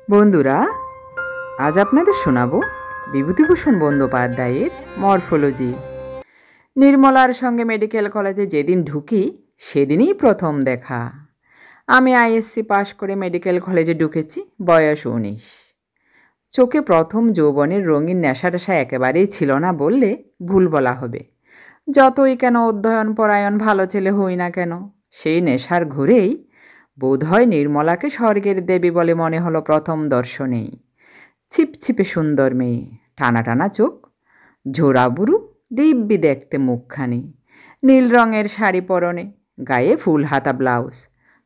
বন্ধুরা, আজ আপনাদের শোনাবো বিভূতিভূষণ বন্দ্যোপাধ্যায়ের মরফোলজি। নির্মলার সঙ্গে মেডিকেল কলেজে যেদিন ঢুকি সেদিনই প্রথম দেখা। আমি আইএসসি পাশ করে মেডিকেল কলেজে ঢুকেছি, বয়স 19। চোখে প্রথম যৌবনের রঙিন নেশা একেবারেই ছিল না বললে ভুল বলা হবে। যতই কেন অধ্যয়ন পরায়ণ ভালো ছেলে হই না কেন, সেই নেশার ঘুরেই বোধহয় নির্মলাকে স্বর্গের দেবী বলে মনে হলো প্রথম দর্শনেই। ছিপছিপে সুন্দর মেয়ে, টানা টানা চোখ, ঝোড়া বুড়ু, দিব্যি দেখতে মুখখানি, নীল রঙের শাড়ি পরনে, গায়ে ফুল হাতা ব্লাউজ,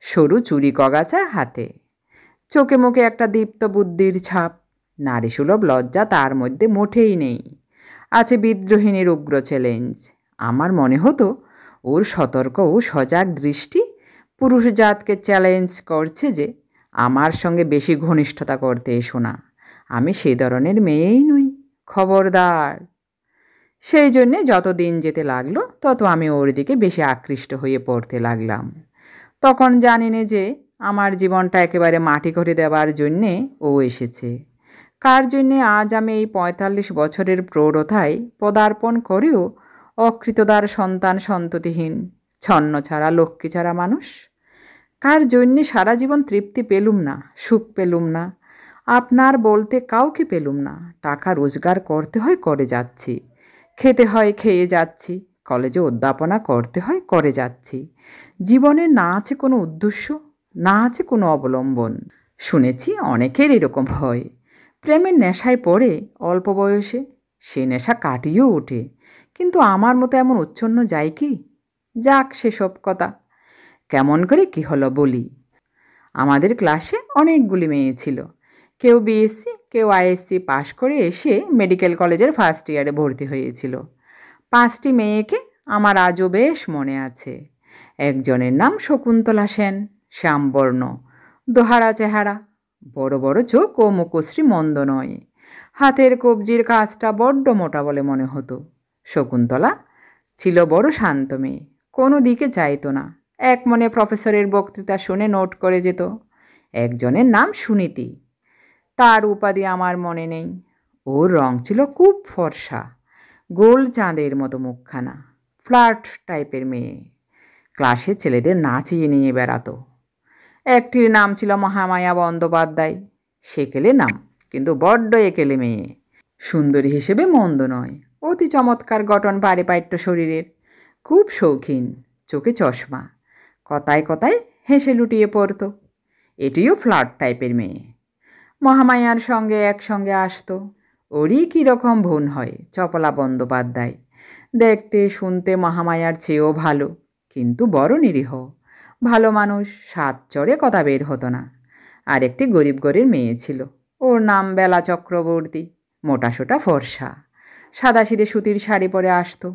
সরু চুড়ি কগাচা হাতে, চোখে মুখে একটা দীপ্ত বুদ্ধির ছাপ, নারীসুলভ লজ্জা তার মধ্যে মোটেই নেই। আছে বিদ্রোহিণীর উগ্র চ্যালেঞ্জ। আমার মনে হতো ওর সতর্ক ও সজাগ দৃষ্টি পুরুষ জাতকে চ্যালেঞ্জ করছে যে আমার সঙ্গে বেশি ঘনিষ্ঠতা করতে এসো না, আমি সেই ধরনের মেয়েই নই, খবরদার। সেই জন্যে যত দিন যেতে লাগলো তত আমি ওর দিকে বেশি আকৃষ্ট হয়ে পড়তে লাগলাম। তখন জানি না যে আমার জীবনটা একেবারে মাটি করে দেওয়ার জন্যে ও এসেছে। কার জন্যে আজ আমি এই 45 বছরের প্রৌঢ়তায় পদার্পণ করেও অকৃতদার সন্তান সন্ততিহীন, ছন্ন ছাড়া লক্ষ্মী ছাড়া মানুষ? কার জন্যে সারা জীবন তৃপ্তি পেলুম না, সুখ পেলুম না, আপনার বলতে কাউকে পেলুম না। টাকা রোজগার করতে হয়, করে যাচ্ছি, খেতে হয়, খেয়ে যাচ্ছি, কলেজে অধ্যাপনা করতে হয়, করে যাচ্ছি। জীবনে না আছে কোনো উদ্দেশ্য, না আছে কোনো অবলম্বন। শুনেছি অনেকের এরকম হয়, প্রেমের নেশায় পড়ে অল্প বয়সে, সে নেশা কাটিয়েও ওঠে। কিন্তু আমার মতো এমন উচ্ছন্ন যায় কি? যাক সেসব কথা। কেমন করে কি হলো বলি। আমাদের ক্লাসে অনেকগুলি মেয়ে ছিল। কেউ বিএসসি, কেউ আইএসসি পাশ করে এসে মেডিকেল কলেজের ফার্স্ট ইয়ারে ভর্তি হয়েছিল। 5টি মেয়েকে আমার আজও বেশ মনে আছে। একজনের নাম শকুন্তলা সেন, শ্যামবর্ণ, দোহারা চেহারা, বড় বড় চোখ ও মুখশ্রী মন্দ নয়। হাতের কবজির কাজটা বড্ড মোটা বলে মনে হতো। শকুন্তলা ছিল বড় শান্ত মেয়ে, কোনো দিকে চাইতো না, এক মনে প্রফেসরের বক্তৃতা শুনে নোট করে যেত। একজনের নাম সুনীতি, তার উপাধি আমার মনে নেই। ওর রং ছিল খুব ফর্সা, গোল চাঁদের মতো মুখখানা, ফ্ল্যাট টাইপের মেয়ে। ক্লাসের ছেলেদের নাচিয়ে নিয়ে বেড়াতো। একটির নাম ছিল মহামায়া বন্দ্যোপাধ্যায়, সেকেলে নাম, কিন্তু বড্ড একেলে মেয়ে। সুন্দরী হিসেবে মন্দ নয়, অতি চমৎকার গঠন পারিপাট্য শরীরের, খুব শৌখিন, চোখে চশমা, কথায় কথায় হেসে লুটিয়ে পড়তো। এটিও ফ্ল্যাট টাইপের মেয়ে। মহামায়ার সঙ্গে একসঙ্গে আসতো। ওরই কীরকম বোন হয়, চপলা বন্দ্যোপাধ্যায়। দেখতে শুনতে মহামায়ার চেয়েও ভালো, কিন্তু বড় নিরীহ। ভালো মানুষ, সাত চড়ে কথা বের হতো না। আর একটি গরিব ঘরের মেয়ে ছিল, ওর নাম বেলা চক্রবর্তী, মোটাসোটা ফর্সা, সাদাসিধে সুতির শাড়ি পরে আসতো,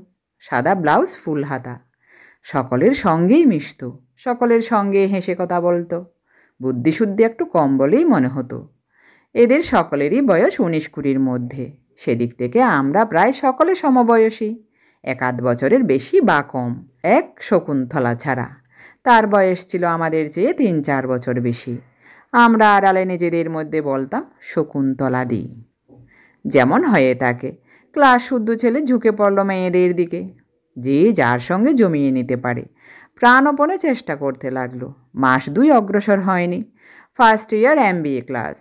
সাদা ব্লাউজ ফুল হাতা। সকলের সঙ্গেই মিশত, সকলের সঙ্গে হেসে কথা বলতো। বুদ্ধিশুদ্ধি একটু কম বলেই মনে হতো। এদের সকলেরই বয়স 19-20-র মধ্যে। সেদিক থেকে আমরা প্রায় সকলে সমবয়সী, 1-8 বছরের বেশি বা কম, এক শকুন্তলা ছাড়া। তার বয়স ছিল আমাদের চেয়ে 3-4 বছর বেশি। আমরা আড়ালে নিজেদের মধ্যে বলতাম শকুন্তলাদি। যেমন হয়ে থাকে, ক্লাস শুদ্ধ ছেলে ঝুঁকে পড়ল মেয়েদের দিকে, যে যার সঙ্গে জমিয়ে নিতে পারে। প্রাণপণে চেষ্টা করতে লাগলো। মাস 2 অগ্রসর হয়নি, ফার্স্ট ইয়ার MBA ক্লাস।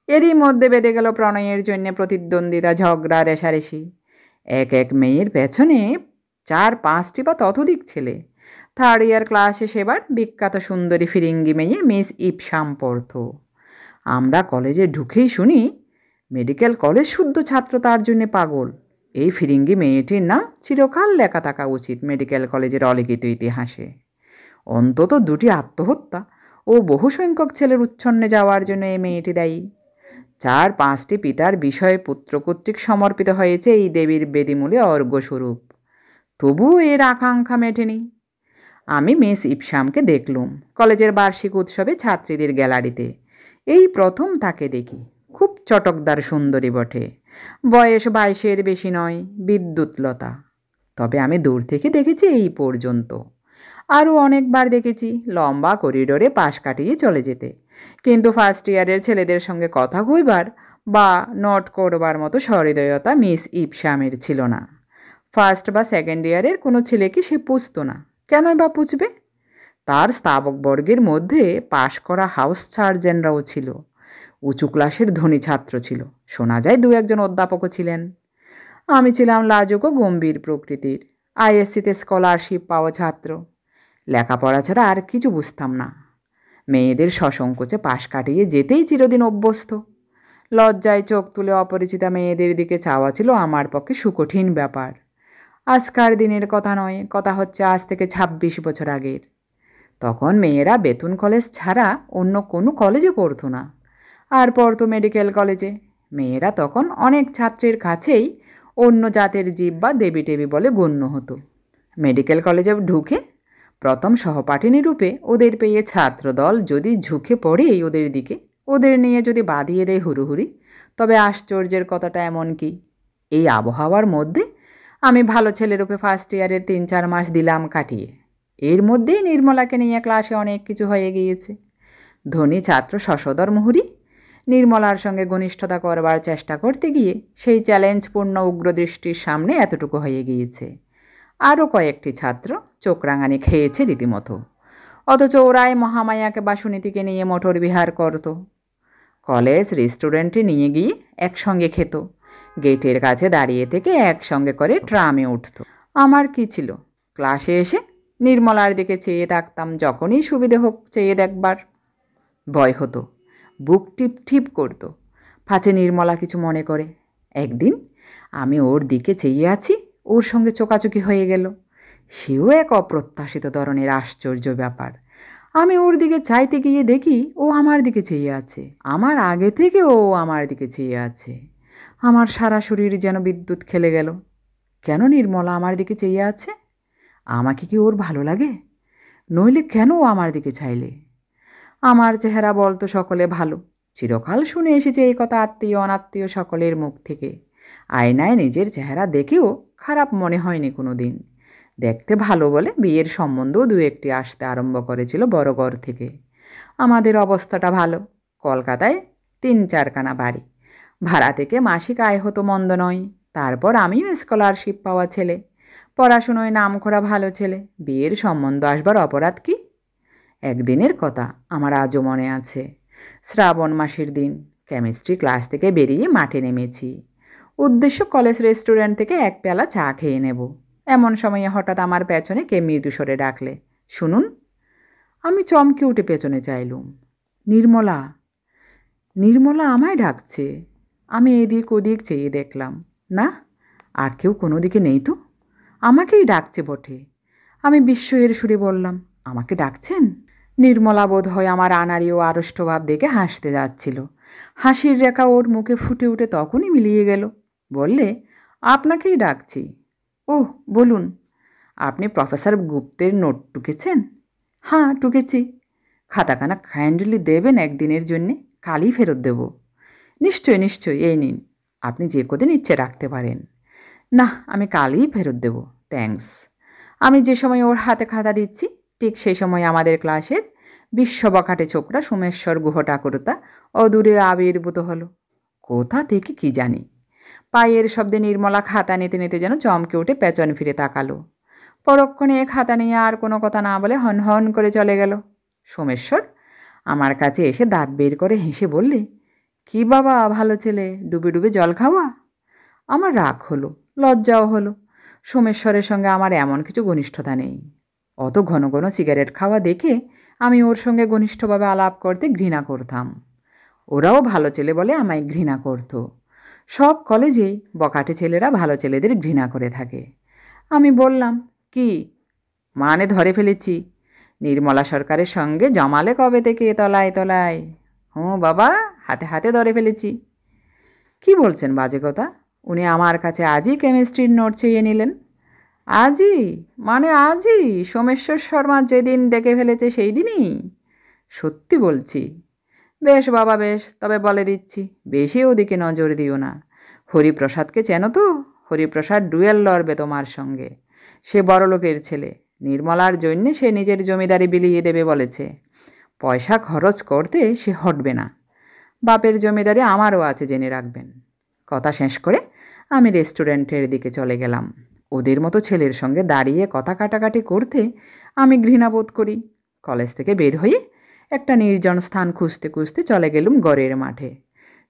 এরই মধ্যে বেঁধে গেল প্রণয়ের জন্যে প্রতিদ্বন্দ্বিতা, ঝগড়া, রেশারেশি। এক এক মেয়ের পেছনে 4-5টি বা ততোধিক ছেলে। থার্ড ইয়ার ক্লাসে সেবার বিখ্যাত সুন্দরী ফিরিঙ্গি মেয়ে মিস ইপসাম পড়তো। আমরা কলেজে ঢুকেই শুনি মেডিকেল কলেজ শুদ্ধ ছাত্র তার জন্যে পাগল। এই ফিরিঙ্গি মেয়েটির নাম চিরকাল লেখা থাকা উচিত মেডিকেল কলেজের অলিখিত ইতিহাসে। অন্তত 2টি আত্মহত্যা ও বহু সংখ্যক ছেলের উচ্ছন্নে যাওয়ার জন্য এই মেয়েটি দায়ী। 4-5টি পিতার বিষয়ে পুত্র কর্তৃক সমর্পিত হয়েছে এই দেবীর বেদিমূলে অর্ঘ্যস্বরূপ। তবুও এর আকাঙ্ক্ষা মেটেনি। আমি মিস ইপসামকে দেখলুম কলেজের বার্ষিক উৎসবে ছাত্রীদের গ্যালারিতে। এই প্রথম তাকে দেখি। খুব চটকদার সুন্দরী বটে, বয়স 22-এর বেশি নয়, বিদ্যুৎলতা। তবে আমি দূর থেকে দেখেছি এই পর্যন্ত। আরও অনেকবার দেখেছি লম্বা করিডোরে পাশ কাটিয়ে চলে যেতে, কিন্তু ফার্স্ট ইয়ারের ছেলেদের সঙ্গে কথা কইবার বা নোট করবার মতো সহৃদয়তা মিস ইপসামের ছিল না। ফার্স্ট বা সেকেন্ড ইয়ারের কোনো ছেলেকে সে পুষত না, কেনই বা পুষবে? তার স্তাবকবর্গের মধ্যে পাশ করা হাউস সার্জেনরাও ছিল, উঁচু ক্লাসের ধনী ছাত্র ছিল, শোনা যায় দু একজন অধ্যাপকও ছিলেন। আমি ছিলাম লাজুক ও গম্ভীর প্রকৃতির, আইএসসিতে স্কলারশিপ পাওয়া ছাত্র। লেখাপড়া ছাড়া আর কিছু বুঝতাম না। মেয়েদের সসংকোচে পাশ কাটিয়ে যেতেই চিরদিন অভ্যস্ত। লজ্জায় চোখ তুলে অপরিচিতা মেয়েদের দিকে চাওয়া ছিল আমার পক্ষে সুকঠিন ব্যাপার। আজকার দিনের কথা নয়, কথা হচ্ছে আজ থেকে ২৬ বছর আগের। তখন মেয়েরা বেতন কলেজ ছাড়া অন্য কোনো কলেজে পড়তো না, আর পড়তো মেডিকেল কলেজে। মেয়েরা তখন অনেক ছাত্রের কাছেই অন্য জাতের জীব বা দেবী টেবি বলে গণ্য হতো। মেডিকেল কলেজে ঢুকে প্রথম সহপাঠিনী রূপে ওদের পেয়ে ছাত্রদল যদি ঝুঁকে পড়েই ওদের দিকে, ওদের নিয়ে যদি বাঁধিয়ে দেয় হুড়ুহুড়ি, তবে আশ্চর্যের কথাটা এমন কি, এই আবহাওয়ার মধ্যে আমি ভালো ছেলেরূপে ফার্স্ট ইয়ারের ৩-৪ মাস দিলাম কাটিয়ে। এর মধ্যেই নির্মলাকে নিয়ে ক্লাসে অনেক কিছু হয়ে গিয়েছে। ধনী ছাত্র শশধর মুহুরী নির্মলার সঙ্গে ঘনিষ্ঠতা করবার চেষ্টা করতে গিয়ে সেই চ্যালেঞ্জপূর্ণ উগ্রদৃষ্টির সামনে এতটুকু হয়ে গিয়েছে। আরও কয়েকটি ছাত্র চোখ রাঙানি খেয়েছে রীতিমতো, অথচ ওরাই মহামায়াকে বা সুনীতিকে নিয়ে মোটর বিহার করত। কলেজ রেস্টুরেন্টে নিয়ে গিয়ে একসঙ্গে খেত, গেটের কাছে দাঁড়িয়ে থেকে একসঙ্গে করে ট্রামে উঠত। আমার কি ছিল, ক্লাসে এসে নির্মলার দিকে চেয়ে থাকতাম, যখনই সুবিধে হোক চেয়ে দেখবার। ভয় হতো, বুক টিপ টিপ করতো, পাছে নির্মলা কিছু মনে করে। একদিন আমি ওর দিকে চেয়ে আছি, ওর সঙ্গে চোকাচুকি হয়ে গেল। সেও এক অপ্রত্যাশিত ধরনের আশ্চর্য ব্যাপার। আমি ওর দিকে চাইতে গিয়ে দেখি ও আমার দিকে চেয়ে আছে, আমার আগে থেকে ও আমার দিকে চেয়ে আছে। আমার সারা শরীর যেন বিদ্যুৎ খেলে গেল। কেন নির্মলা আমার দিকে চেয়ে আছে? আমাকে কি ওর ভালো লাগে? নইলে কেন ও আমার দিকে চাইলে? আমার চেহারা বলতো সকলে ভালো, চিরকাল শুনে এসেছে এই কথা আত্মীয় অনাত্মীয় সকলের মুখ থেকে। আয়নায় নিজের চেহারা দেখেও খারাপ মনে হয়নি কোনো দিন। দেখতে ভালো বলে বিয়ের সম্বন্ধও দু একটি আসতে আরম্ভ করেছিল বড়গড় থেকে। আমাদের অবস্থাটা ভালো, কলকাতায় ৩-৪খানা বাড়ি, ভাড়া থেকে মাসিক আয় হতো মন্দ নয়। তারপর আমিও স্কলারশিপ পাওয়া ছেলে, পড়াশুনোয় নামকরা ভালো ছেলে, বিয়ের সম্বন্ধ আসবার অপরাধ কি? একদিনের কথা আমার আজও মনে আছে। শ্রাবণ মাসের দিন, কেমিস্ট্রি ক্লাস থেকে বেরিয়ে মাঠে নেমেছি। উদ্দেশ্য কলেজ রেস্টুরেন্ট থেকে এক পেয়ালা চা খেয়ে নেব। এমন সময়ে হঠাৎ আমার পেছনে কে মৃদু স্বরে ডাকলে, শুনুন। আমি চমকে উঠে পেছনে চাইলুম। নির্মলা! নির্মলা আমায় ডাকছে। আমি এদিক ওদিক চেয়ে দেখলাম, না, আর কেউ কোনো দিকে নেই তো। আমাকেই ডাকছে বটে। আমি বিস্ময়ের সুরে বললাম, আমাকে ডাকছেন? নির্মলা বোধ হয় আমার আনাড়ি ও আড়ষ্টভাব দেখে হাসতে যাচ্ছিল। হাসির রেখা ওর মুখে ফুটে উঠে তখনই মিলিয়ে গেল। বললে, আপনাকেই ডাকছি। ওহ, বলুন। আপনি প্রফেসর গুপ্তের নোট টুকেছেন? হ্যাঁ, টুকেছি। খাতাখানা কাইন্ডলি দেবেন একদিনের জন্যে, কালই ফেরত দেব। নিশ্চয় নিশ্চয়, এই নিন, আপনি যে কদিন ইচ্ছে রাখতে পারেন। না, আমি কালই ফেরত দেব, থ্যাঙ্কস। আমি যে সময় ওর হাতে খাতা দিচ্ছি, ঠিক সেই সময় আমাদের ক্লাসের বিশ্ববখাটে ছোকরা সোমেশ্বর গুহ ঠাকুরতা অদূরে আবির্ভূত হলো। কোথা থেকে কি জানি। পায়ের শব্দে নির্মলা খাতা নিতে নিতে যেন চমকে উঠে পেছন ফিরে তাকালো। পরক্ষণে খাতা নিয়ে আর কোনো কথা না বলে হন হন করে চলে গেল। সোমেশ্বর আমার কাছে এসে দাঁত বের করে হেসে বললে, কি বাবা ভালো ছেলে, ডুবে ডুবে জল খাওয়া? আমার রাগ হলো, লজ্জাও হলো। সোমেশ্বরের সঙ্গে আমার এমন কিছু ঘনিষ্ঠতা নেই। অত ঘন ঘন সিগারেট খাওয়া দেখে আমি ওর সঙ্গে ঘনিষ্ঠভাবে আলাপ করতে ঘৃণা করতাম। ওরাও ভালো ছেলে বলে আমায় ঘৃণা করত। সব কলেজেই বকাটে ছেলেরা ভালো ছেলেদের ঘৃণা করে থাকে। আমি বললাম, কি মানে ধরে ফেলেছি, নির্মলা সরকারের সঙ্গে জমালে কবে থেকে তলায় তলায়? হুঁ বাবা, হাতে হাতে ধরে ফেলেছি। কি বলছেন বাজে কথা? উনি আমার কাছে আজই কেমিস্ট্রির নোট চেয়ে নিলেন। আজই? মানে আজই? সোমেশ্বর শর্মা যেদিন দেখে ফেলেছে সেই দিনই? সত্যি বলছি। বেশ বাবা বেশ, তবে বলে দিচ্ছি, বেশি ওদিকে নজর দিও না। হরিপ্রসাদকে চেনো তো? হরিপ্রসাদ ডুয়েল লড়বে তোমার সঙ্গে। সে বড়লোকের ছেলে, নির্মলার জন্যে সে নিজের জমিদারি বিলিয়ে দেবে বলেছে। পয়সা খরচ করতে সে হটবে না। বাপের জমিদারি আমারও আছে, জেনে রাখবেন। কথা শেষ করে আমি রেস্টুরেন্টের দিকে চলে গেলাম। ওদের মতো ছেলের সঙ্গে দাঁড়িয়ে কথা কাটাকাটি করতে আমি ঘৃণাবোধ করি। কলেজ থেকে বের হয়ে একটা নির্জন স্থান খুঁজতে খুঁজতে চলে গেলুম গড়ের মাঠে।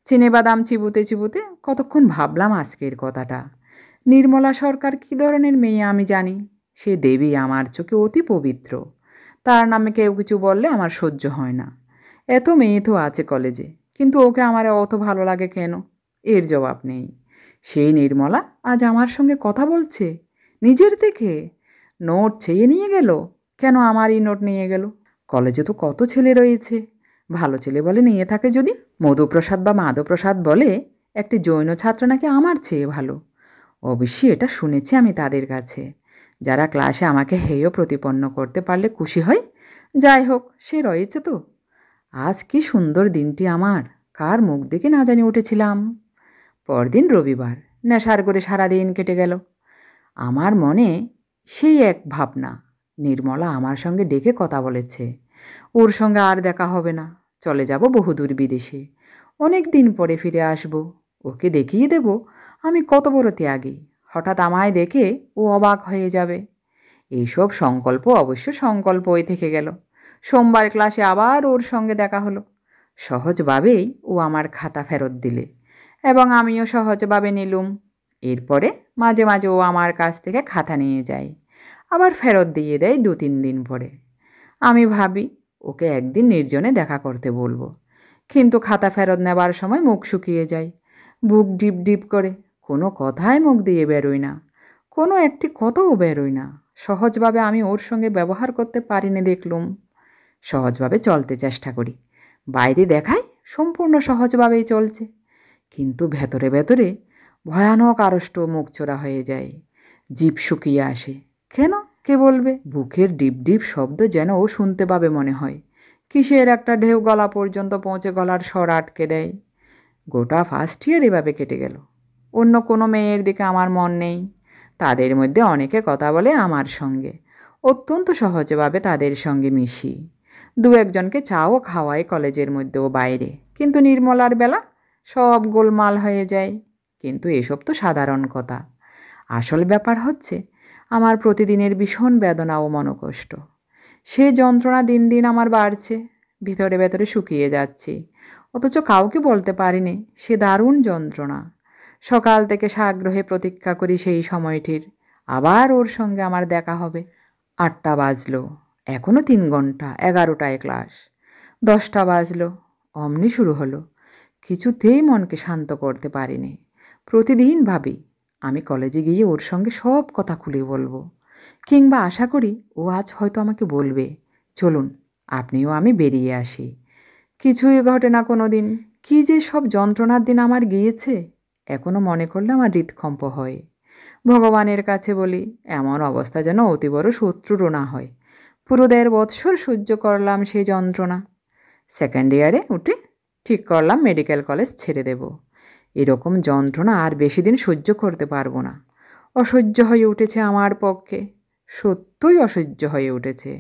চিনেবাদাম চিবুতে চিবুতে কতক্ষণ ভাবলাম আজকের কথাটা। নির্মলা সরকার কী ধরনের মেয়ে আমি জানি। সে দেবী আমার চোখে অতি পবিত্র। তার নামে কেউ কিছু বললে আমার সহ্য হয় না। এত মেয়ে তো আছে কলেজে, কিন্তু ওকে আমার অত ভালো লাগে কেন? এর জবাব নেই। সেই নির্মলা আজ আমার সঙ্গে কথা বলছে নিজের থেকে। নোট চেয়ে নিয়ে গেল। কেন আমারই নোট নিয়ে গেল? কলেজে তো কত ছেলে রয়েছে, ভালো ছেলে বলে নিয়ে থাকে যদি। মধুপ্রসাদ বা মাধবপ্রসাদ বলে একটি জৈন ছাত্র নাকি আমার চেয়ে ভালো। অবশ্যই এটা শুনেছি আমি তাদের কাছে, যারা ক্লাসে আমাকে হেয় প্রতিপন্ন করতে পারলে খুশি হয়। যাই হোক, সে রয়েছে তো। আজ কি সুন্দর দিনটি আমার, কার মুখ দেখে না জানি উঠেছিলাম। পরদিন রবিবার, নেশার করে সারাদিন কেটে গেল। আমার মনে সেই এক ভাবনা, নির্মলা আমার সঙ্গে ডেকে কথা বলেছে। ওর সঙ্গে আর দেখা হবে না, চলে যাব বহুদূর বিদেশে। অনেক দিন পরে ফিরে আসব। ওকে দেখিয়ে দেব আমি কত বড় ত্যাগী। হঠাৎ আমায় দেখে ও অবাক হয়ে যাবে। এইসব সংকল্প অবশ্য সংকল্পই থেকে গেল। সোমবার ক্লাসে আবার ওর সঙ্গে দেখা হলো। সহজভাবেই ও আমার খাতা ফেরত দিলে এবং আমিও সহজভাবে নিলুম। এরপরে মাঝে মাঝে ও আমার কাছ থেকে খাতা নিয়ে যায়, আবার ফেরত দিয়ে দেয় 2-3 দিন পরে। আমি ভাবি ওকে একদিন নির্জনে দেখা করতে বলবো, কিন্তু খাতা ফেরত নেবার সময় মুখ শুকিয়ে যায়, বুক ডিপ ডিপ করে। কোনো কথাই মুখ দিয়ে বেরোয় না, কোনো একটি কথাও বেরোয় না। সহজভাবে আমি ওর সঙ্গে ব্যবহার করতে পারিনি দেখলুম। সহজভাবে চলতে চেষ্টা করি, বাইরে দেখায় সম্পূর্ণ সহজভাবেই চলছে, কিন্তু ভেতরে ভেতরে ভয়ানক আড়ষ্ট মুখচোরা হয়ে যায়, জিভ শুকিয়ে আসে। কেন, কে বলবে? বুকের ডিপ ডিপ শব্দ যেন ও শুনতে পাবে মনে হয়। কিসের একটা ঢেউ গলা পর্যন্ত পৌঁছে গলার স্বর আটকে দেয়। গোটা ফার্স্ট ইয়ার এভাবে কেটে গেল। অন্য কোনো মেয়ের দিকে আমার মন নেই। তাদের মধ্যে অনেকে কথা বলে আমার সঙ্গে, অত্যন্ত সহজভাবে তাদের সঙ্গে মিশি। 2-1জনকে চাও খাওয়াই কলেজের মধ্যে ও বাইরে, কিন্তু নির্মলার বেলা সব গোলমাল হয়ে যায়। কিন্তু এসব তো সাধারণ কথা। আসল ব্যাপার হচ্ছে আমার প্রতিদিনের ভীষণ বেদনা ও মনোকষ্ট। সে যন্ত্রণা দিন দিন আমার বাড়ছে, ভিতরে ভেতরে শুকিয়ে যাচ্ছি, অথচ কাউকে বলতে পারিনি। সে দারুণ যন্ত্রণা। সকাল থেকে সাগ্রহে প্রতীক্ষা করি সেই সময়টির, আবার ওর সঙ্গে আমার দেখা হবে। 8টা বাজলো, এখনও 3 ঘন্টা, 11টায় ক্লাস। 10টা বাজলো, অমনি শুরু হলো। কিছুতেই মনকে শান্ত করতে পারিনি। প্রতিদিন ভাবি আমি কলেজে গিয়ে ওর সঙ্গে সব কথা খুলে বলবো, কিংবা আশা করি ও আজ হয়তো আমাকে বলবে, চলুন আপনিও আমি বেরিয়ে আসি। কিছুই ঘটে না কোনো দিন। কী যে সব যন্ত্রণার দিন আমার গিয়েছে, এখনও মনে করলে আমার হৃদকম্প হয়। ভগবানের কাছে বলি এমন অবস্থা যেন অতি বড় শত্রুরও না হয়। পুরো 1.5 বৎসর সহ্য করলাম সেই যন্ত্রণা। 2nd ইয়ারে উঠে ঠিক করলাম মেডিকেল কলেজ ছেড়ে দেব। এরকম যন্ত্রণা আর বেশি দিন সহ্য করতে পারবো না। অসহ্য হয়ে উঠেছে আমার পক্ষে, সত্যই অসহ্য হয়ে উঠেছে।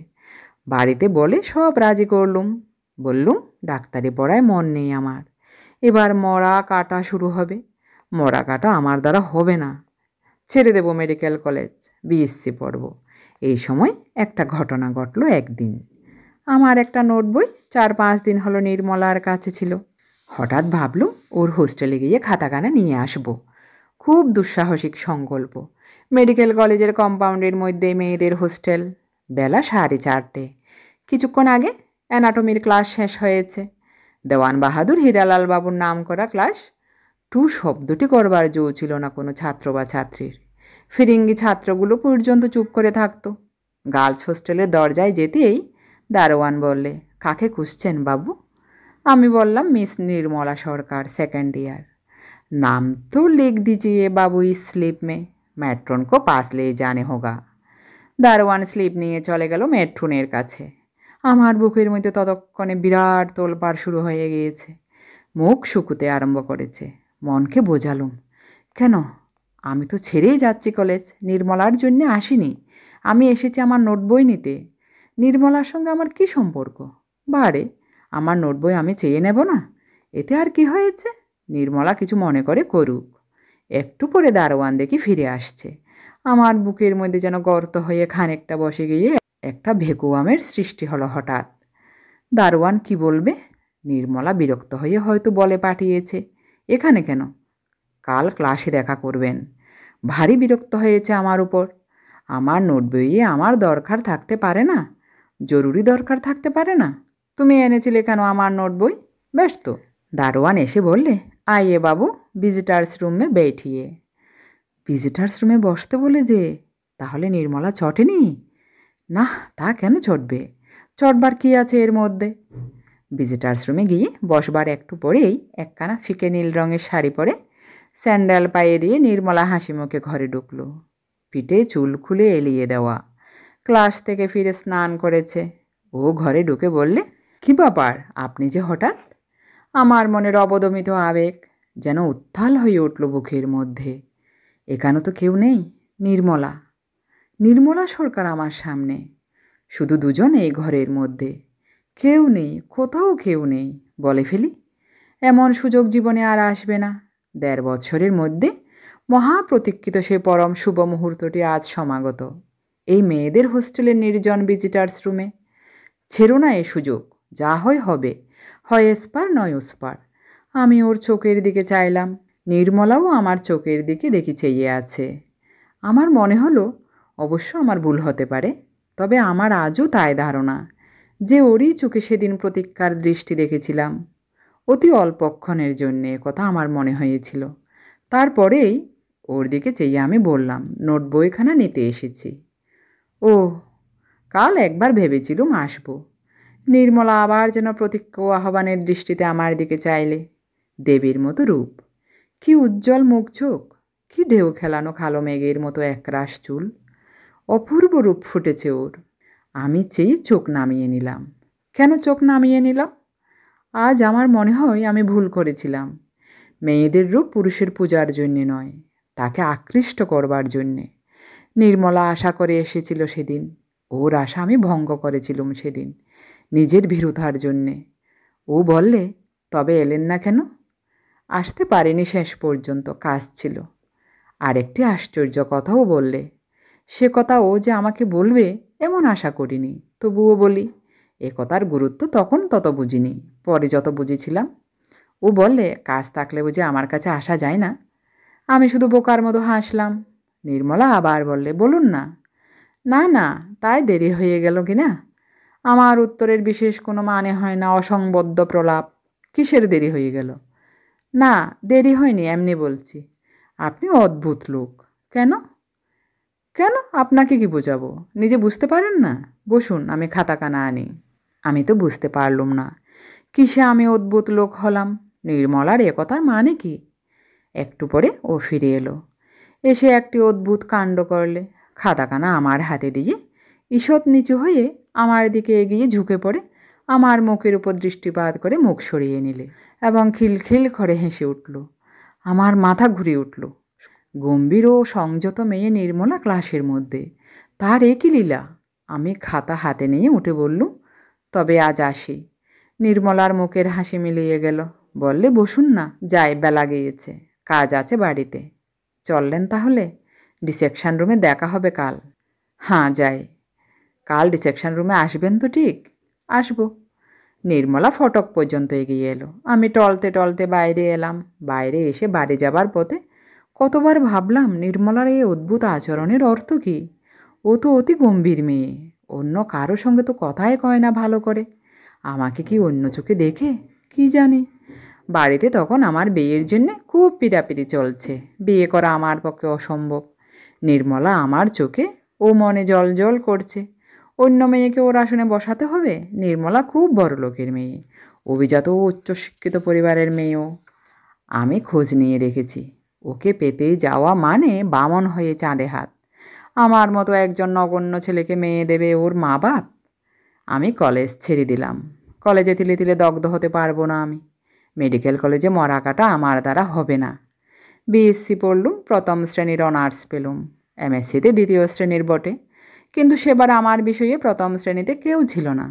বাড়িতে বলে সব রাজি করলুম। বললুম ডাক্তারি পড়ায় মন নেই আমার, এবার মরা কাটা শুরু হবে। মরা কাটা আমার দ্বারা হবে না, ছেড়ে দেব মেডিকেল কলেজ, বিএসসি পড়ব। এই সময় একটা ঘটনা ঘটল একদিন। আমার একটা নোট বই 4-5 দিন হলো নির্মলার কাছে ছিল। হঠাৎ ভাবলুম ওর হোস্টেলে গিয়ে খাতাখানা নিয়ে আসব। খুব দুঃসাহসিক সংকল্প। মেডিকেল কলেজের কম্পাউন্ডের মধ্যে মেয়েদের হোস্টেল। বেলা 4:30। কিছুক্ষণ আগে অ্যানাটমির ক্লাস শেষ হয়েছে। দেওয়ান বাহাদুর হীরালাল বাবুর নাম করা ক্লাস। টু শব্দটি করবার জো ছিল না কোনো ছাত্র বা ছাত্রীর। ফিরিঙ্গি ছাত্রগুলো পর্যন্ত চুপ করে থাকতো। গার্লস হোস্টেলের দরজায় যেতেই দারোয়ান বললে, কাকে খুঁজছেন বাবু? আমি বললাম মিস নির্মলা সরকার, 2nd ইয়ার। नाम तो लिख दीजिए बाबू इस स्लिप में, मैट्रन को पास ले जाने होगा। দারোয়ান স্লিপ নিয়ে চলে গেল মেট্রনের কাছে। আমার বুকের মধ্যে ততক্ষণে বিরাট তোলপাড় শুরু হয়ে গিয়েছে, মুখ শুকুতে আরম্ভ করেছে। মনকে বোঝালুম, কেন, আমি তো ছেড়েই যাচ্ছি কলেজ, নির্মলার জন্যে আসিনি। আমি এসেছি আমার নোট বই নিতে। নির্মলার সঙ্গে আমার কী সম্পর্ক? বারে, আমার নোট বই আমি চেয়ে নেব না? এতে আর কি হয়েছে? নির্মলা কিছু মনে করে করুক। একটু পরে দারোয়ান দেখি ফিরে আসছে। আমার বুকের মধ্যে যেন গর্ত হয়ে খানিকটা বসে গিয়ে একটা ভেকুয়ামের সৃষ্টি হলো হঠাৎ। দারোয়ান কি বলবে? নির্মলা বিরক্ত হয়ে হয়তো বলে পাঠিয়েছে, এখানে কেন? কাল ক্লাসে দেখা করবেন। ভারী বিরক্ত হয়েছে আমার উপর। আমার নোট বইয়ে আমার দরকার থাকতে পারে না? জরুরি দরকার থাকতে পারে না? তুমি এনেছিলে কেন আমার নোট বই? বেশ তো। দারোয়ান এসে বললে, আইয়ে বাবু, ভিজিটার্স রুমে बैठिए। ভিজিটার্স রুমে বসতে বলে যে? তাহলে নির্মলা চটেনি? না, তা কেন চটবে? চটবার কি আছে এর মধ্যে? ভিজিটার্স রুমে গিয়ে বসবার একটু পরেই একখানা ফিকে নীল রঙের শাড়ি পরে স্যান্ডেল পায়ে দিয়ে নির্মলা হাসি মুখে ঘরে ঢুকল। পিঠে চুল খুলে এলিয়ে দেওয়া, ক্লাস থেকে ফিরে স্নান করেছে। ও ঘরে ঢুকে বললে, কি ব্যাপার আপনি যে হঠাৎ? আমার মনের অবদমিত আবেগ যেন উত্তাল হয়ে উঠল বুকের মধ্যে। এখানে তো কেউ নেই। নির্মলা, নির্মলা সরকার আমার সামনে। শুধু দুজন এই ঘরের মধ্যে। কেউ নেই, কোথাও কেউ নেই। বলে ফেলি, এমন সুযোগ জীবনে আর আসবে না। ১.৫ বছরের মধ্যে মহাপ্রতীক্ষিত সে পরম শুভ মুহূর্তটি আজ সমাগত, এই মেয়েদের হোস্টেলের নির্জন ভিজিটার্স রুমে। ছেড়ো না এ সুযোগ। যা হয় হবে, হয় এসপার নয় ওসপার। আমি ওর চোখের দিকে চাইলাম। নির্মলাও আমার চোখের দিকে দেখি চেয়ে আছে। আমার মনে হলো, অবশ্য আমার ভুল হতে পারে, তবে আমার আজও তাই ধারণা যে ওরই চোখে সেদিন প্রতীক্ষার দৃষ্টি দেখেছিলাম। অতি অল্পক্ষণের জন্যে কথা আমার মনে হয়েছিল। তারপরেই ওর দিকে চেয়ে আমি বললাম, নোট বইখানা নিতে এসেছি। ও, কাল একবার ভেবেছিলুম আসবো। নির্মলা আবার যেন প্রতীক্ষ আহ্বানের দৃষ্টিতে আমার দিকে চাইলে। দেবীর মতো রূপ, কি উজ্জ্বল মুখ চোখ, কি ঢেউ খেলানো কালো মেঘের মতো একরাশ চুল। অপূর্ব রূপ ফুটেছে ওর। আমি চেয়ে চোখ নামিয়ে নিলাম। কেন চোখ নামিয়ে নিলাম? আজ আমার মনে হয় আমি ভুল করেছিলাম। মেয়েদের রূপ পুরুষের পূজার জন্যে নয়, তাকে আকৃষ্ট করবার জন্যে। নির্মলা আশা করে এসেছিল সেদিন। ওর আশা আমি ভঙ্গ করেছিলুম সেদিন, নিজের ভীরুতার জন্যে। ও বললে, তবে এলেন না কেন? আসতে পারেনি শেষ পর্যন্ত, কাজ ছিল। আরেকটি আশ্চর্য কথাও বললে। সে কথা ও যে আমাকে বলবে এমন আশা করিনি, তবুও বলি। এ কথার গুরুত্ব তখন তত বুঝিনি, পরে যত বুঝেছিলাম। ও বললে, কাজ থাকলে বুঝি আমার কাছে আসা যায় না? আমি শুধু বোকার মতো হাসলাম। নির্মলা আবার বললে, বলুন না। না না, তাই দেরি হয়ে গেল কি না? আমার উত্তরের বিশেষ কোনো মানে হয় না, অসংবদ্ধ প্রলাপ। কিসের দেরি হয়ে গেল? না, দেরি হয়নি, এমনি বলছি। আপনি অদ্ভুত লোক। কেন? কেন আপনাকে কি বোঝাবো? নিজে বুঝতে পারেন না? বসুন, আমি খাতাখানা আনি। আমি তো বুঝতে পারলুম না কিসে আমি অদ্ভুত লোক হলাম। নির্মলার এ কথার মানে কি? একটু পরে ও ফিরে এলো। এসে একটি অদ্ভুত কাণ্ড করলে। খাতাখানা আমার হাতে দিয়ে ঈষৎ নিচু হয়ে আমার দিকে এগিয়ে ঝুঁকে পড়ে আমার মুখের উপর দৃষ্টিপাত করে মুখ সরিয়ে নিলে এবং খিলখিল করে হেসে উঠল। আমার মাথা ঘুরে উঠল। গম্ভীর ও সংযত মেয়ে নির্মলা ক্লাসের মধ্যে, তার একই লীলা। আমি খাতা হাতে নিয়ে উঠে বললুম, তবে আজ আসি। নির্মলার মুখের হাসি মিলিয়ে গেল। বললে, বসুন না, যাই, বেলা গিয়েছে, কাজ আছে বাড়িতে। চললেন তাহলে? রিসেপশন রুমে দেখা হবে কাল। হ্যাঁ, যাই। কাল রিসেপশন রুমে আসবেন তো? ঠিক আসবো। নির্মলা ফটক পর্যন্ত এগিয়ে এলো। আমি টলতে টলতে বাইরে এলাম। বাইরে এসে বাড়ি যাবার পথে কতবার ভাবলাম, নির্মলার এই অদ্ভুত আচরণের অর্থ কী? ও তো অতি গম্ভীর মেয়ে, অন্য কারো সঙ্গে তো কথাই কয় না ভালো করে। আমাকে কি অন্য চোখে দেখে? কি জানি। বাড়িতে তখন আমার বিয়ের জন্যে খুব পিড়াপিড়ি চলছে। বিয়ে করা আমার পক্ষে অসম্ভব। নির্মলা আমার চোখে ও মনে জল জল করছে। অন্য মেয়েকে ওর আসনে বসাতে হবে? নির্মলা খুব বড় লোকের মেয়ে, অভিজাত ও উচ্চশিক্ষিত পরিবারের মেয়েও। আমি খোঁজ নিয়ে রেখেছি। ওকে পেতে যাওয়া মানে বামন হয়ে চাঁদে হাত। আমার মতো একজন নগণ্য ছেলেকে মেয়ে দেবে ওর মা বাপ? আমি কলেজ ছেড়ে দিলাম। কলেজে তিলে তিলে দগ্ধ হতে পারবো না আমি। মেডিকেল কলেজে মরা কাটা আমার দ্বারা হবে না। বিএসসি পড়লুম, প্রথম শ্রেণীর অনার্স পেলুম। এমএসসিতে দ্বিতীয় শ্রেণীর বটে, কিন্তু সেবার আমার বিষয়ে প্রথম শ্রেণীতে কেউ ছিল না।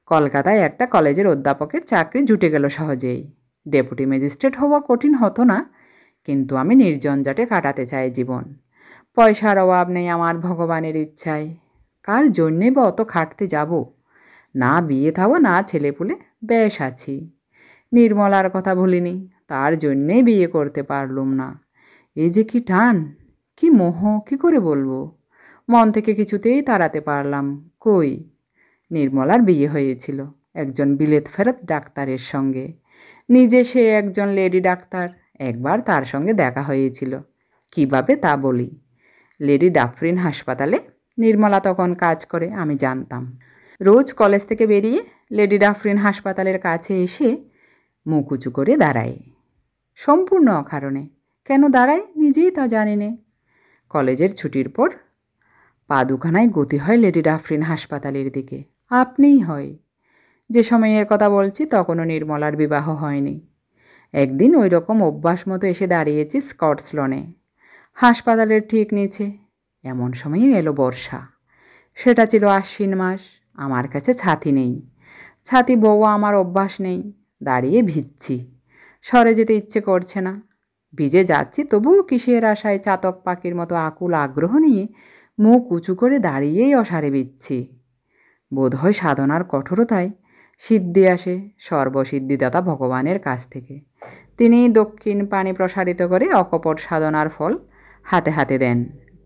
কলকাতায় একটা কলেজের অধ্যাপকের চাকরি জুটে গেল সহজেই। ডেপুটি ম্যাজিস্ট্রেট হওয়া কঠিন হতো না, কিন্তু আমি নির্ঝঞ্ঝাটে কাটাতে চাই জীবন। পয়সার অভাব নেই আমার ভগবানের ইচ্ছায়। কার জন্যে বা অত খাটতে যাব? না বিয়ে থাবো না ছেলেপুলে, বেশ আছি। নির্মলার কথা ভুলিনি, তার জন্যেই বিয়ে করতে পারলুম না। এই যে কি টান, কি মোহ, কি করে বলবো। মন থেকে কিছুতেই তাড়াতে পারলাম কই। নির্মলার বিয়ে হয়েছিল একজন বিলেত ফেরত ডাক্তারের সঙ্গে। নিজে সে একজন লেডি ডাক্তার। একবার তার সঙ্গে দেখা হয়েছিল। কিভাবে তা বলি। লেডি ডাফরিন হাসপাতালে নির্মলা তখন কাজ করে, আমি জানতাম। রোজ কলেজ থেকে বেরিয়ে লেডি ডাফরিন হাসপাতালের কাছে এসে মুখ উঁচু করে দাঁড়ায়, সম্পূর্ণ অকারণে। কেন দাঁড়ায় নিজেই তা জানি নে। কলেজের ছুটির পর পা দুখানায় গতি হয় লেডি ডাফরিন হাসপাতালের দিকে। আপনিই হয়। যে সময়ের কথা বলছি তখনও নির্মলার বিবাহ হয়নি। একদিন ওই রকম অভ্যাস মতো এসে দাঁড়িয়েছি স্কটস লনে, হাসপাতালের ঠিক নিচে। এমন সময়ে এলো বর্ষা। সেটা ছিল আশ্বিন মাস। আমার কাছে ছাতি নেই, ছাতি বউয়া আমার অভ্যাস নেই। দাঁড়িয়ে ভিজছি, সরে যেতে ইচ্ছে করছে না। ভিজে যাচ্ছি, তবুও কিসের আশায় চাতক পাখির মতো আকুল আগ্রহ নিয়ে মুখ উঁচু করে দাঁড়িয়েই অসারে ভিজছি। বোধহয় সাধনার কঠোরতায় সিদ্ধি আসে সর্বসিদ্ধিদাতা ভগবানের কাছ থেকে। তিনি দক্ষিণ পানি প্রসারিত করে অকপট সাধনার ফল হাতে হাতে দেন।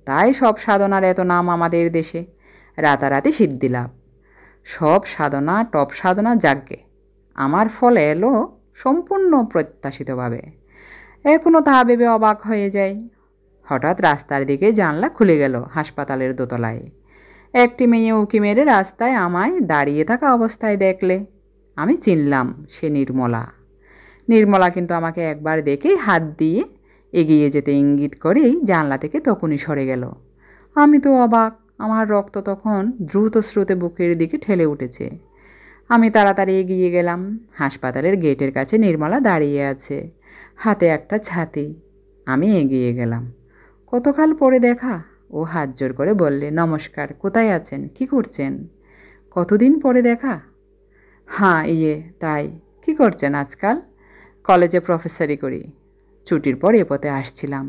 তাই সব সাধনার এত নাম আমাদের দেশে। রাতারাতি সিদ্ধি লাভ। সব সাধনা টপ সাধনা যাজ্ঞে। আমার ফল এলো সম্পূর্ণ প্রত্যাশিতভাবে। এখনও তা ভেবে অবাক হয়ে যায়। হঠাৎ রাস্তার দিকে জানলা খুলে গেল হাসপাতালের দোতলায়। একটি মেয়ে উঁকি মেরে রাস্তায় আমায় দাঁড়িয়ে থাকা অবস্থায় দেখলে। আমি চিনলাম সে নির্মলা। নির্মলা কিন্তু আমাকে একবার দেখেই হাত দিয়ে এগিয়ে যেতে ইঙ্গিত করেই জানলা থেকে তখনই সরে গেল। আমি তো অবাক। আমার রক্ত তখন দ্রুত স্রোতে বুকের দিকে ঠেলে উঠেছে। আমি তাড়াতাড়ি এগিয়ে গেলাম। হাসপাতালের গেটের কাছে নির্মলা দাঁড়িয়ে আছে, হাতে একটা ছাতি। আমি এগিয়ে গেলাম। কতকাল পরে দেখা। ও হাত জোর করে বললে, নমস্কার, কোথায় আছেন, কি করছেন? কতদিন পরে দেখা। হ্যাঁ তাই। কি করছেন আজকাল? কলেজে প্রফেসরি করি। ছুটির পর এ পথে আসছিলাম,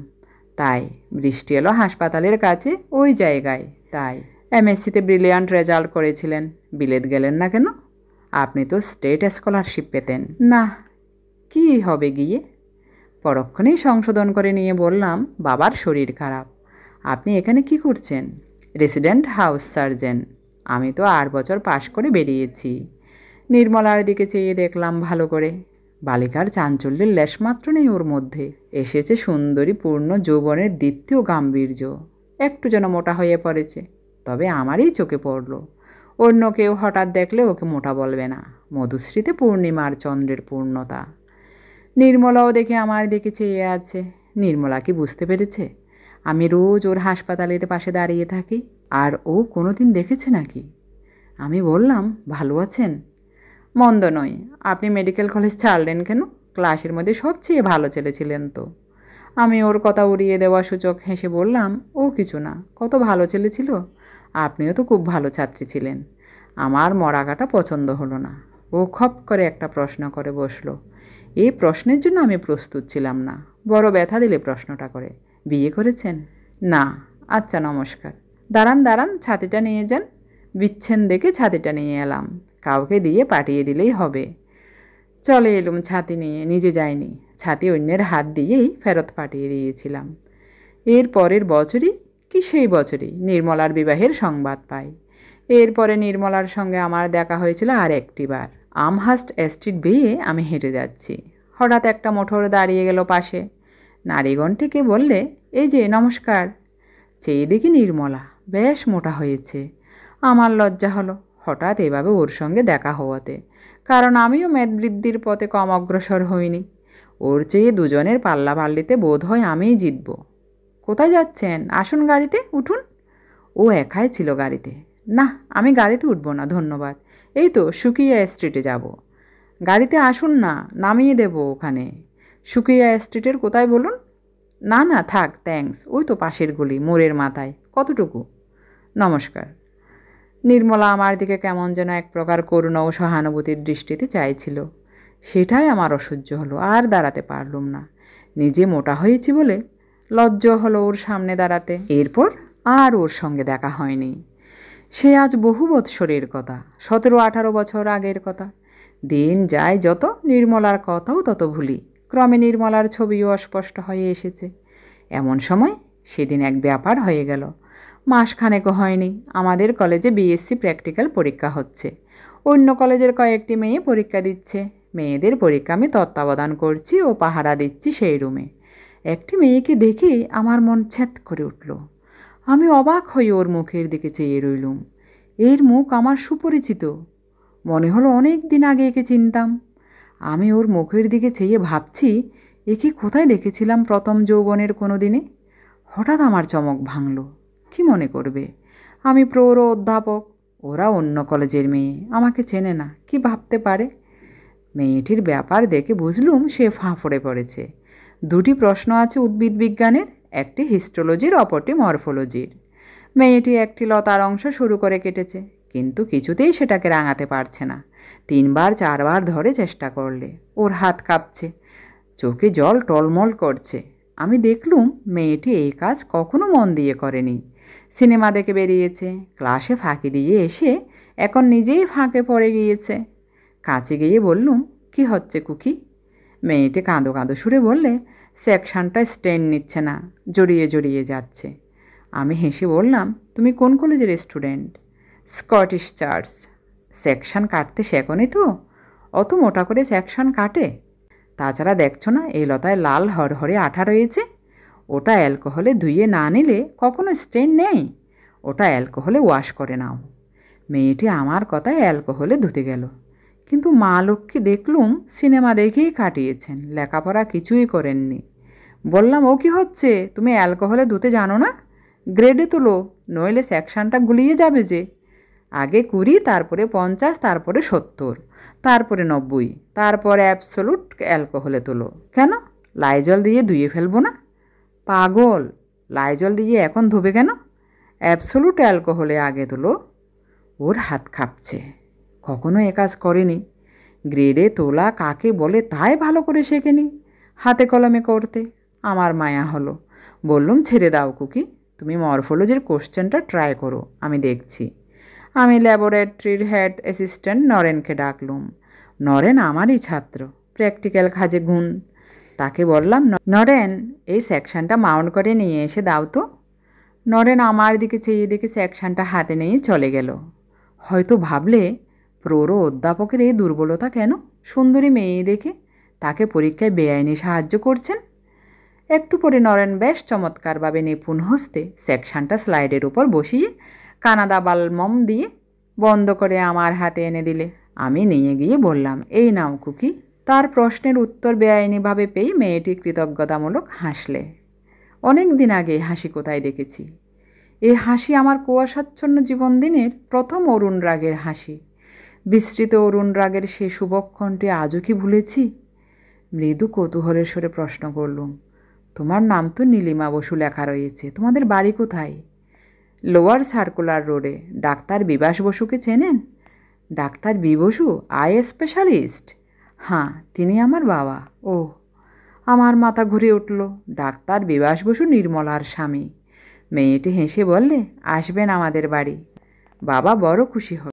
তাই বৃষ্টি এলো হাসপাতালের কাছে ওই জায়গায়। তাই এমএসসিতে ব্রিলিয়ান্ট রেজাল্ট করেছিলেন, বিলেত গেলেন না কেন? আপনি তো স্টেট স্কলারশিপ পেতেন। না, কি হবে গিয়ে। পরক্ষণেই সংশোধন করে নিয়ে বললাম, বাবার শরীর খারাপ। আপনি এখানে কি করছেন? Resident house surgeon. আমি তো 8 বছর পাশ করে বেরিয়েছি। নির্মলার দিকে চেয়ে দেখলাম ভালো করে। বালিকার চাঞ্চল্যের লেশমাত্র নেই ওর মধ্যে। এসেছে সুন্দরী পূর্ণ যৌবনের দীপ্তি ও গাম্ভীর্য। একটু যেন মোটা হয়ে পড়েছে, তবে আমারই চোখে পড়ল। অন্য কেউ হঠাৎ দেখলে ওকে মোটা বলবে না। মধুশ্রীতে পূর্ণিমার চন্দ্রের পূর্ণতা। নির্মলাও দেখে আমার দিকে চেয়ে আছে। নির্মলা কি বুঝতে পেরেছে আমি রোজ ওর হাসপাতালের পাশে দাঁড়িয়ে থাকি? আর ও কোনোদিন দেখেছে নাকি? আমি বললাম, ভালো আছেন? মন্দ নয়। আপনি মেডিকেল কলেজ ছাড়লেন কেন? ক্লাসের মধ্যে সবচেয়ে ভালো ছেলে ছিলেন তো। আমি ওর কথা উড়িয়ে দেওয়া সূচক হেসে বললাম, ও কিছু না, কত ভালো ছেলে ছিল। আপনিও তো খুব ভালো ছাত্রী ছিলেন। আমার মরাকাটা পছন্দ হলো না। ও খপ করে একটা প্রশ্ন করে বসলো। এই প্রশ্নের জন্য আমি প্রস্তুত ছিলাম না। বড় ব্যথা দিলে প্রশ্নটা করে, বিয়ে করেছেন? না। আচ্ছা, নমস্কার। দাঁড়ান দাঁড়ান, ছাতিটা নিয়ে যান। বিচ্ছেন দেখে ছাতিটা নিয়ে এলাম। কাউকে দিয়ে পাঠিয়ে দিলেই হবে। চলে এলুম ছাতি নিয়ে, নিজে যাইনি। ছাতি অন্যের হাত দিয়েই ফেরত পাঠিয়ে দিয়েছিলাম। এর পরের বছরই কি সেই বছরই নির্মলার বিবাহের সংবাদ পাই। এরপরে নির্মলার সঙ্গে আমার দেখা হয়েছিল আর একটিবার। আমহার্স্ট স্ট্রিট বেয়ে আমি হেঁটে যাচ্ছি। হঠাৎ একটা মোটর দাঁড়িয়ে গেল পাশে। নারীগণটিকে বললে, এই যে নমস্কার। চেয়ে দেখি নির্মলা, বেশ মোটা হয়েছে। আমার লজ্জা হলো হঠাৎ এভাবে ওর সঙ্গে দেখা হওয়াতে, কারণ আমিও মেদবৃদ্ধির পথে কম অগ্রসর হইনি। ওর চেয়ে দুজনের পাল্লাপাল্লিতে বোধ হয় আমিই জিতব। কোথায় যাচ্ছেন? আসুন গাড়িতে উঠুন। ও একাই ছিল গাড়িতে। না, আমি গাড়িতে উঠব না, ধন্যবাদ। এই তো সুকিয়া স্ট্রিটে যাব। গাড়িতে আসুন না, নামিয়ে দেব ওখানে। সুকিয়া স্ট্রিটের কোথায় বলুন? না না, থাক, থ্যাঙ্কস। ওই তো পাশের গলি, মোড়ের মাথায়। কতটুকু? নমস্কার। নির্মলা আমার দিকে কেমন যেন এক প্রকার করুণা ও সহানুভূতির দৃষ্টিতে চাইছিল। সেটাই আমার অসহ্য হলো, আর দাঁড়াতে পারলুম না। নিজে মোটা হয়েছি বলে লজ্জা হলো ওর সামনে দাঁড়াতে। এরপর আর ওর সঙ্গে দেখা হয়নি। সে আজ বহু বৎসরের কথা, 17-18 বছর আগের কথা। দিন যায় যত, নির্মলার কথাও তত ভুলি। ক্রমে নির্মলার ছবিও অস্পষ্ট হয়ে এসেছে। এমন সময় সেদিন এক ব্যাপার হয়ে গেল। মাসখানেকও হয়নি, আমাদের কলেজে বিএসসি প্র্যাকটিক্যাল পরীক্ষা হচ্ছে। অন্য কলেজের কয়েকটি মেয়ে পরীক্ষা দিচ্ছে। মেয়েদের পরীক্ষা আমি তত্ত্বাবধান করছি ও পাহারা দিচ্ছি সেই রুমে। একটি মেয়েকে দেখে আমার মন ছ্যাঁত করে উঠল। আমি অবাক হয়ে ওর মুখের দিকে চেয়ে রইলুম। এর মুখ আমার সুপরিচিত। মনে হলো অনেক দিন আগে একে চিনতাম। আমি ওর মুখের দিকে চেয়ে ভাবছি, একে কোথায় দেখেছিলাম প্রথম যৌবনের কোনো দিনে। হঠাৎ আমার চমক ভাঙল। কি মনে করবে, আমি প্রৌঢ় অধ্যাপক, ওরা অন্য কলেজের মেয়ে, আমাকে চেনে না, কি ভাবতে পারে? মেয়েটির ব্যাপার দেখে বুঝলুম সে ফাঁফড়ে পড়েছে। দুটি প্রশ্ন আছে উদ্ভিদ বিজ্ঞানের, একটি হিস্টোলজির, অপরটি মরফোলজির। মেয়েটি একটি লতার অংশ শুরু করে কেটেছে, কিন্তু কিছুতেই সেটাকে রাঙাতে পারছে না। 3-4বার ধরে চেষ্টা করলে ওর হাত কাঁপছে, চোখে জল টলমল করছে। আমি দেখলুম মেয়েটি এই কাজ কখনো মন দিয়ে করেনি। সিনেমা দেখে বেরিয়েছে, ক্লাসে ফাঁকি দিয়ে এসে এখন নিজেই ফাঁকে পড়ে গিয়েছে। কাছে গিয়ে বললুম, কি হচ্ছে কুকি? মেয়েটি কাঁদো কাঁদো সুরে বললে, সেকশনটা স্ট্যান্ড নিচ্ছে না, জড়িয়ে জড়িয়ে যাচ্ছে। আমি হেসে বললাম, তুমি কোন কলেজের স্টুডেন্ট? Scottish church. সেকশন কাটতে শেখোনি তো? অত মোটা করে সেকশন কাটে? তাছাড়া দেখছো না এই লতায় লাল হরহরে আঠা রয়েছে? ওটা অ্যালকোহলে ধুয়ে না নিলে কখনো স্ট্যান্ড নেই। ওটা অ্যালকোহলে ওয়াশ করে নাও। মেয়েটি আমার কথায় অ্যালকোহলে ধুতে গেল। কিন্তু মা লক্ষ্মী দেখলুম সিনেমা দেখেই কাটিয়েছেন, লেখাপড়া কিছুই করেননি। বললাম, ও কি হচ্ছে, তুমি অ্যালকোহলে ধুতে জানো না? গ্রেডে তোলো, নইলে সেকশনটা গুলিয়ে যাবে যে। আগে 20, তারপরে 50, তারপরে 70, তারপরে 90, তারপরে অ্যাবসোলুট অ্যালকোহলে তোলো। কেন, লাইজল দিয়ে ধুয়ে ফেলবো না? পাগল, লাইজল দিয়ে এখন ধোবে কেন? অ্যাবসোলুট অ্যালকোহলে আগে তোলো। ওর হাত কাঁপছে, কখনো এ কাজ করেনি। গ্রেডে তোলা কাকে বলে তাই ভালো করে শেখেনি, হাতে কলমে করতে। আমার মায়া হলো। বললুম, ছেড়ে দাও কুকি, তুমি মরফোলজির কোশ্চেনটা ট্রাই করো, আমি দেখছি। আমি ল্যাবরেটরির হেড অ্যাসিস্ট্যান্ট নরেনকে ডাকলুম। নরেন আমারই ছাত্র, প্র্যাকটিক্যাল কাজে গুণ। তাকে বললাম, নরেন, এই সেকশনটা মাউন্ট করে নিয়ে এসে দাও তো। নরেন আমার দিকে চেয়ে দেখে সেকশনটা হাতে নিয়ে চলে গেল। হয়তো ভাবলে, প্রৌঢ় অধ্যাপকের এই দুর্বলতা কেন? সুন্দরী মেয়ে দেখে তাকে পরীক্ষায় বেআইনি সাহায্য করছেন। একটু পরে নরেন বেশ চমৎকারভাবে নিপুণ হস্তে সেকশনটা স্লাইডের উপর বসিয়ে কানাডা বালমম দিয়ে বন্ধ করে আমার হাতে এনে দিলে। আমি নিয়ে গিয়ে বললাম, এই নাও কুকি। তার প্রশ্নের উত্তর বেআইনিভাবে পেয়ে মেয়েটি কৃতজ্ঞতামূলক হাসলে। অনেক দিন আগে হাসি কোথায় দেখেছি। এই হাসি আমার কুয়াশাচ্ছন্ন জীবন দিনের প্রথম অরুণ রাগের হাসি। বিস্তৃত অরুণ রাগের সে শুভক্ষণটি আজও কি ভুলেছি? মৃদু কৌতূহলের স্বরে প্রশ্ন করলুম, তোমার নাম তো নীলিমা বসু লেখা রয়েছে, তোমাদের বাড়ি কোথায়? লোয়ার সার্কুলার রোডে। ডাক্তার বিবাস বসুকে চেনেন? Doctor B Basu, eye specialist? হ্যাঁ, তিনি আমার বাবা। ও, আমার মাথা ঘুরে উঠল। ডাক্তার বিবাস বসু নির্মলার স্বামী। মেয়েটি হেসে বললে, আসবেন আমাদের বাড়ি, বাবা বড় খুশি হবে।